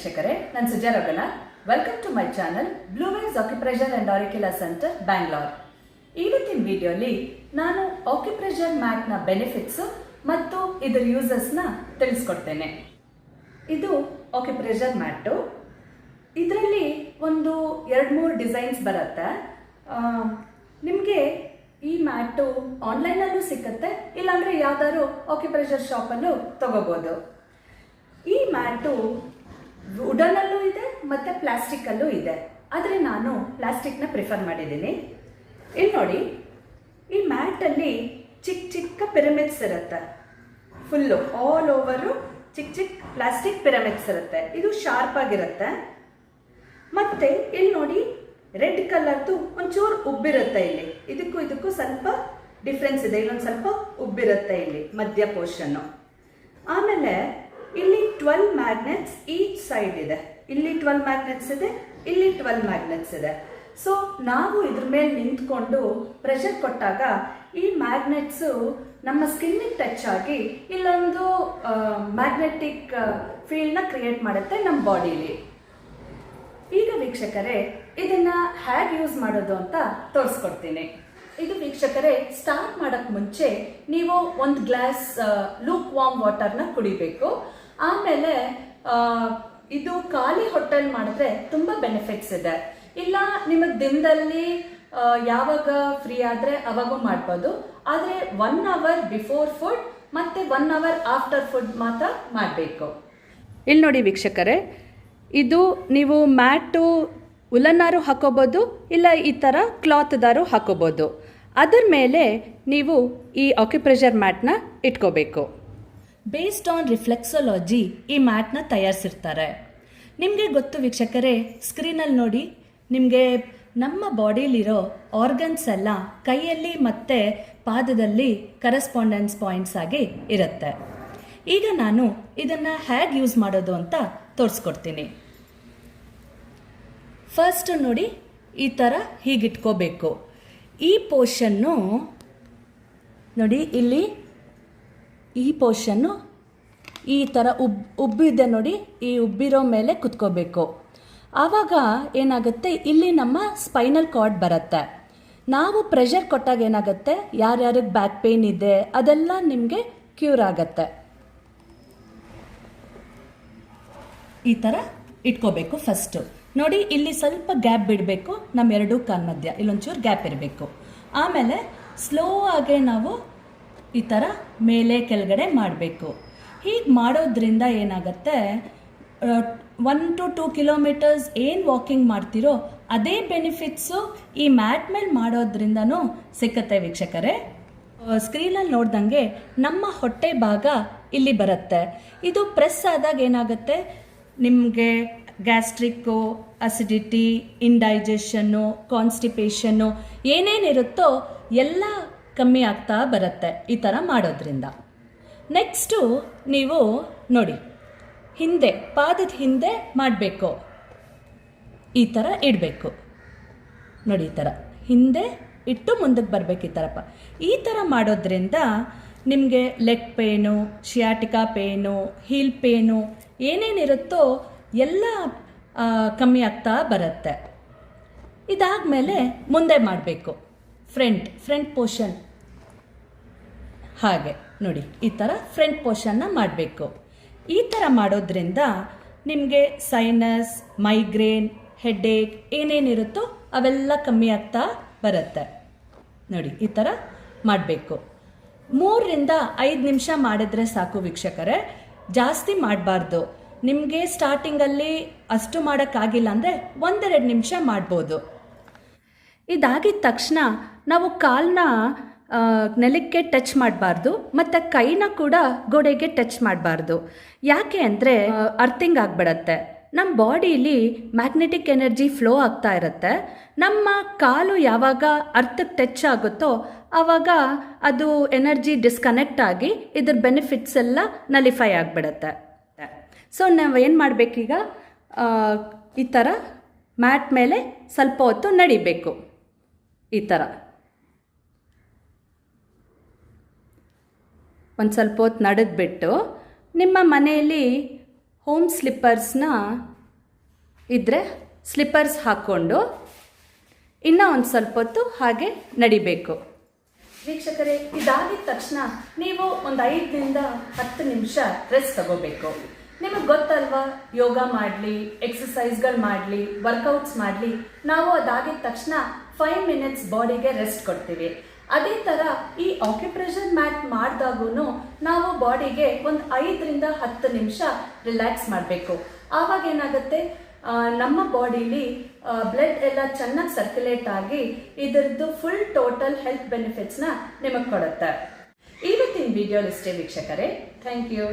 ವೀಕ್ಷಕರೇ, ನಾನು ಸುಜಾ ರಘುನ. Welcome to my channel blue waves acupressure and auricular center Bangalore. ಇವತ್ತಿನ ವಿಡಿಯೋಲಿ ನಾನು ಆಕ್ಯುಪ್ರೆಷರ್ ಮ್ಯಾಟ್ನ ಬೆನಿಫಿಟ್ಸ್ ಮತ್ತು ಇದರ ಯೂಸಸ್ನ ತಿಳಿಸ್ಕೊಡ್ತೇನೆ. ಇದು ಆಕ್ಯುಪ್ರೆಷರ್ ಮ್ಯಾಟು. ಇದರಲ್ಲಿ ಒಂದು 2-3 ಡಿಸೈನ್ಸ್ ಬರುತ್ತೆ. ನಿಮಗೆ ಈ ಮ್ಯಾಟು ಆನ್ಲೈನಲ್ಲೂ ಸಿಕ್ಕತ್ತೆ, ಇಲ್ಲಾಂದರೆ ಯಾವ್ದಾದ್ರು ಆಕ್ಯುಪ್ರೆಷರ್ ಶಾಪಲ್ಲೂ ತಗೋಬೋದು. ಈ ಮ್ಯಾಟು ವುಡನಲ್ಲೂ ಇದೆ ಮತ್ತು ಪ್ಲಾಸ್ಟಿಕ್ಕಲ್ಲೂ ಇದೆ, ಆದರೆ ನಾನು ಪ್ಲಾಸ್ಟಿಕ್ನ ಪ್ರಿಫರ್ ಮಾಡಿದ್ದೀನಿ. ಇಲ್ಲಿ ನೋಡಿ, ಈ ಮ್ಯಾಟಲ್ಲಿ ಚಿಕ್ಕ ಚಿಕ್ಕ ಪಿರಮಿಡ್ಸ್ ಇರುತ್ತೆ. ಫುಲ್ಲು ಆಲ್ ಓವರು ಚಿಕ್ಕ ಚಿಕ್ಕ ಪ್ಲಾಸ್ಟಿಕ್ ಪಿರಮಿಡ್ಸ್ ಇರುತ್ತೆ. ಇದು ಶಾರ್ಪ್ ಆಗಿರುತ್ತೆ. ಮತ್ತು ಇಲ್ಲಿ ನೋಡಿ, ರೆಡ್ ಕಲರ್ದು ಒಂಚೂರು ಉಬ್ಬಿರುತ್ತೆ. ಇಲ್ಲಿ ಇದಕ್ಕೂ ಸ್ವಲ್ಪ ಡಿಫ್ರೆನ್ಸ್ ಇದೆ. ಇಲ್ಲೊಂದು ಸ್ವಲ್ಪ ಉಬ್ಬಿರುತ್ತೆ ಇಲ್ಲಿ ಮಧ್ಯ ಪೋರ್ಷನ್ನು. ಆಮೇಲೆ ಇಲ್ಲಿ 12 ಮ್ಯಾಗ್ನೆಟ್ಸ್ ಈಚ್ ಸೈಡ್ ಇದೆ. ಇಲ್ಲಿ 12 ಮ್ಯಾಗ್ನೆಟ್ಸ್ ಇದೆ, ಇಲ್ಲಿ 12 ಮ್ಯಾಗ್ನೆಟ್ಸ್ ಇದೆ. ಸೊ ನಾವು ಇದ್ರ ಮೇಲೆ ನಿಂತ್ಕೊಂಡು ಪ್ರೆಷರ್ ಕೊಟ್ಟಾಗ ಈ ಮ್ಯಾಗ್ನೆಟ್ಸು ನಮ್ಮ ಸ್ಕಿನ್ನಿಗೆ ಟಚ್ ಆಗಿ ಇಲ್ಲೊಂದು ಮ್ಯಾಗ್ನೆಟಿಕ್ ಫೀಲ್ಡ್ನ ಕ್ರಿಯೇಟ್ ಮಾಡುತ್ತೆ ನಮ್ಮ ಬಾಡಿಲಿ. ಈಗ ವೀಕ್ಷಕರೇ, ಇದನ್ನ ಹೇಗೆ ಯೂಸ್ ಮಾಡೋದು ಅಂತ ತೋರಿಸ್ಕೊಡ್ತೀನಿ. ಇದು ವೀಕ್ಷಕರೇ, ಸ್ಟಾರ್ಟ್ ಮಾಡೋಕ್ಕೆ ಮುಂಚೆ ನೀವು ಒಂದು ಗ್ಲಾಸ್ ಲೂಕ್ ವಾರ್ಮ್ ವಾಟರ್ನ ಕುಡಿಬೇಕು. ಆಮೇಲೆ ಇದು ಖಾಲಿ ಹೊಟ್ಟೆಲಿ ಮಾಡಿದ್ರೆ ತುಂಬ ಬೆನಿಫಿಟ್ಸ್ ಇದೆ. ಇಲ್ಲ ನಿಮಗೆ ದಿನದಲ್ಲಿ ಯಾವಾಗ ಫ್ರೀ ಆದರೆ ಅವಾಗೂ ಮಾಡ್ಬೋದು. ಆದರೆ 1 ಅವರ್ ಬಿಫೋರ್ ಫುಡ್ ಮತ್ತು 1 ಅವರ್ ಆಫ್ಟರ್ ಫುಡ್ ಮಾತ್ರ ಮಾಡಬೇಕು. ಇಲ್ಲಿ ನೋಡಿ ವೀಕ್ಷಕರೇ, ಇದು ನೀವು ಮ್ಯಾಟು ಉಲನ್ನಾರು ಹಾಕೋಬೋದು, ಇಲ್ಲ ಈ ಥರ ಕ್ಲಾತ್ದಾರು ಹಾಕೋಬೋದು. ಅದರ ಮೇಲೆ ನೀವು ಈ ಆಕ್ಯುಪ್ರೆಷರ್ ಮ್ಯಾಟ್ನ ಇಟ್ಕೋಬೇಕು. ಬೇಸ್ಡ್ ಆನ್ ರಿಫ್ಲೆಕ್ಸೊಲಾಜಿ ಈ ಮ್ಯಾಟ್ನ ತಯಾರಿಸಿರ್ತಾರೆ. ನಿಮಗೆ ಗೊತ್ತು ವೀಕ್ಷಕರೇ, ಸ್ಕ್ರೀನಲ್ಲಿ ನೋಡಿ, ನಿಮಗೆ ನಮ್ಮ ಬಾಡಿಲಿರೋ ಆರ್ಗನ್ಸ್ ಎಲ್ಲ ಕೈಯಲ್ಲಿ ಮತ್ತು ಪಾದದಲ್ಲಿ ಕರೆಸ್ಪಾಂಡೆನ್ಸ್ ಪಾಯಿಂಟ್ಸ್ ಆಗಿ ಇರುತ್ತೆ. ಈಗ ನಾನು ಇದನ್ನು ಹೇಗೆ ಯೂಸ್ ಮಾಡೋದು ಅಂತ ತೋರಿಸ್ಕೊಡ್ತೀನಿ. ಫಸ್ಟ್ ನೋಡಿ, ಈ ಥರ ಹೀಗಿಟ್ಕೋಬೇಕು. ಈ ಪೋರ್ಷನ್ನು ನೋಡಿ, ಇಲ್ಲಿ ಈ ಪೋರ್ಷನ್ನು ಈ ಥರ ಉಬ್ಬಿದೆ ನೋಡಿ, ಈ ಉಬ್ಬಿರೋ ಮೇಲೆ ಕುತ್ಕೋಬೇಕು. ಆವಾಗ ಏನಾಗುತ್ತೆ, ಇಲ್ಲಿ ನಮ್ಮ ಸ್ಪೈನಲ್ ಕಾರ್ಡ್ ಬರುತ್ತೆ. ನಾವು ಪ್ರೆಷರ್ ಕೊಟ್ಟಾಗ ಏನಾಗುತ್ತೆ, ಯಾರ್ಯಾರಿಗೆ ಬ್ಯಾಕ್ ಪೇನ್ ಇದೆ ಅದೆಲ್ಲ ನಿಮಗೆ ಕ್ಯೂರ್ ಆಗುತ್ತೆ. ಈ ಥರ ಇಟ್ಕೋಬೇಕು. ಫಸ್ಟು ನೋಡಿ, ಇಲ್ಲಿ ಸ್ವಲ್ಪ ಗ್ಯಾಪ್ ಬಿಡಬೇಕು. ನಮ್ಮ ಎರಡೂ ಕಾಲ ಮಧ್ಯ ಇಲ್ಲೊಂಚೂರು ಗ್ಯಾಪ್ ಇರಬೇಕು. ಆಮೇಲೆ ಸ್ಲೋ ಆಗಿ ನಾವು ಈ ಥರ ಮೇಲೆ ಕೆಳಗಡೆ ಮಾಡಬೇಕು. ಹೀಗೆ ಮಾಡೋದ್ರಿಂದ ಏನಾಗುತ್ತೆ, 1 to 2 ಕಿಲೋಮೀಟರ್ಸ್ ಏನು ವಾಕಿಂಗ್ ಮಾಡ್ತಿರೋ ಅದೇ ಬೆನಿಫಿಟ್ಸು ಈ ಮ್ಯಾಟ್ ಮೇಲೆ ಮಾಡೋದ್ರಿಂದನೂ ಸಿಕ್ಕತ್ತೆ ವೀಕ್ಷಕರೇ. ಸ್ಕ್ರೀನಲ್ಲಿ ನೋಡ್ದಂಗೆ ನಮ್ಮ ಹೊಟ್ಟೆ ಭಾಗ ಇಲ್ಲಿ ಬರುತ್ತೆ. ಇದು ಪ್ರೆಸ್ ಆದಾಗ ಏನಾಗುತ್ತೆ, ನಿಮಗೆ ಗ್ಯಾಸ್ಟ್ರಿಕ್ಕು, ಅಸಿಡಿಟಿ, ಇಂಡೈಜೆಷನ್ನು, ಕಾನ್ಸ್ಟಿಪೇಷನ್ನು ಏನೇನಿರುತ್ತೋ ಎಲ್ಲ ಕಮ್ಮಿ ಆಗ್ತಾ ಬರುತ್ತೆ ಈ ಥರ ಮಾಡೋದ್ರಿಂದ. ನೆಕ್ಸ್ಟು ನೀವು ನೋಡಿ, ಹಿಂದೆ ಪಾದದ ಹಿಂದೆ ಮಾಡಬೇಕು. ಈ ಥರ ಇಡಬೇಕು ನೋಡಿ, ಈ ಥರ ಹಿಂದೆ ಇಟ್ಟು ಮುಂದಕ್ಕೆ ಬರಬೇಕು. ಈ ಥರ ಮಾಡೋದ್ರಿಂದ ನಿಮಗೆ leg pain, sciatica pain, heel pain ಏನೇನಿರುತ್ತೋ ಎಲ್ಲ ಕಮ್ಮಿ ಆಗ್ತಾ ಬರುತ್ತೆ. ಇದಾದಮೇಲೆ ಮುಂದೆ ಮಾಡಬೇಕು. ಫ್ರಂಟ್ ಪೋರ್ಷನ್ ಹಾಗೆ ನೋಡಿ, ಈ ಥರ ಫ್ರಂಟ್ ಪೋರ್ಷನ್ನ ಮಾಡಬೇಕು. ಈ ಥರ ಮಾಡೋದ್ರಿಂದ ನಿಮಗೆ ಸೈನಸ್, ಮೈಗ್ರೇನ್, ಹೆಡ್ಏಕ್ ಏನೇನಿರುತ್ತೋ ಅವೆಲ್ಲ ಕಮ್ಮಿ ಆಗ್ತಾ ಬರುತ್ತೆ. ನೋಡಿ, ಈ ಥರ ಮಾಡಬೇಕು. 3ರಿಂದ 5 ನಿಮಿಷ ಮಾಡಿದ್ರೆ ಸಾಕು ವೀಕ್ಷಕರೇ, ಜಾಸ್ತಿ ಮಾಡಬಾರ್ದು. ನಿಮಗೆ ಸ್ಟಾರ್ಟಿಂಗಲ್ಲಿ ಅಷ್ಟು ಮಾಡೋಕ್ಕಾಗಿಲ್ಲ ಅಂದರೆ 1-2 ನಿಮಿಷ ಮಾಡ್ಬೋದು. ಇದಾಗಿದ ತಕ್ಷಣ ನಾವು ಕಾಲನ್ನ ನೆಲಕ್ಕೆ ಟಚ್ ಮಾಡಬಾರ್ದು ಮತ್ತು ಕೈನ ಕೂಡ ಗೋಡೆಗೆ ಟಚ್ ಮಾಡಬಾರ್ದು. ಯಾಕೆ ಅಂದರೆ ಅರ್ಥಿಂಗ್ ಆಗಿಬಿಡತ್ತೆ. ನಮ್ಮ ಬಾಡಿಲಿ ಮ್ಯಾಗ್ನೆಟಿಕ್ ಎನರ್ಜಿ ಫ್ಲೋ ಆಗ್ತಾ ಇರುತ್ತೆ. ನಮ್ಮ ಕಾಲು ಯಾವಾಗ ಅರ್ಥಕ್ಕೆ ಟಚ್ ಆಗುತ್ತೋ ಆವಾಗ ಅದು ಎನರ್ಜಿ ಡಿಸ್ಕನೆಕ್ಟ್ ಆಗಿ ಇದ್ರ ಬೆನಿಫಿಟ್ಸ್ ಎಲ್ಲ ನಲಿಫೈ ಆಗಿಬಿಡತ್ತೆ. ಸೊ ನಾವು ಏನು ಮಾಡಬೇಕೀಗ, ಈ ಥರ ಮ್ಯಾಟ್ ಮೇಲೆ ಸ್ವಲ್ಪ ಹೊತ್ತು ನಡಿಬೇಕು. ಈ ಥರ ಒಂದು ಸ್ವಲ್ಪ ಹೊತ್ತು ನಡೆದ್ಬಿಟ್ಟು ನಿಮ್ಮ ಮನೆಯಲ್ಲಿ ಹೋಮ್ ಸ್ಲಿಪ್ಪರ್ಸ್ನ ಇದ್ದರೆ ಸ್ಲಿಪ್ಪರ್ಸ್ ಹಾಕ್ಕೊಂಡು ಇನ್ನೂ ಒಂದು ಸ್ವಲ್ಪ ಹೊತ್ತು ಹಾಗೆ ನಡಿಬೇಕು. ವೀಕ್ಷಕರೇ, ಇದಾಗಿದ ತಕ್ಷಣ ನೀವು ಒಂದು 5ರಿಂದ 10 ನಿಮಿಷ ರೆಸ್ಟ್ ತಗೋಬೇಕು. ನಿಮಗೆ ಗೊತ್ತಲ್ವಾ, ಯೋಗ ಮಾಡಲಿ, ಎಕ್ಸಸೈಸ್ಗಳು ಮಾಡಲಿ, ವರ್ಕೌಟ್ಸ್ ಮಾಡಲಿ, ನಾವು ಅದಾಗಿದ ತಕ್ಷಣ 5 ಮಿನಿಟ್ಸ್ ಬಾಡಿಗೆ ರೆಸ್ಟ್ ಕೊಡ್ತೀವಿ. ಅದೇ ಥರ ಈ ಆಕ್ಯುಪ್ರೆಷರ್ ಮ್ಯಾಟ್ ಮಾಡಿದಾಗೂ ನಾವು ಬಾಡಿಗೆ ಒಂದು 5ರಿಂದ 10 ನಿಮಿಷ ರಿಲ್ಯಾಕ್ಸ್ ಮಾಡಬೇಕು. ಆವಾಗ ಏನಾಗುತ್ತೆ, ನಮ್ಮ ಬಾಡಿಲಿ ಬ್ಲಡ್ ಎಲ್ಲ ಚೆನ್ನಾಗಿ ಸರ್ಕ್ಯುಲೇಟ್ ಆಗಿ ಇದರದ್ದು ಫುಲ್ ಟೋಟಲ್ ಹೆಲ್ತ್ ಬೆನಿಫಿಟ್ಸ್ನ ನಿಮಗೆ ಕೊಡುತ್ತೆ. ಇವತ್ತಿನ ವಿಡಿಯೋ ಇಷ್ಟೇ ವೀಕ್ಷಕರೇ. Thank you.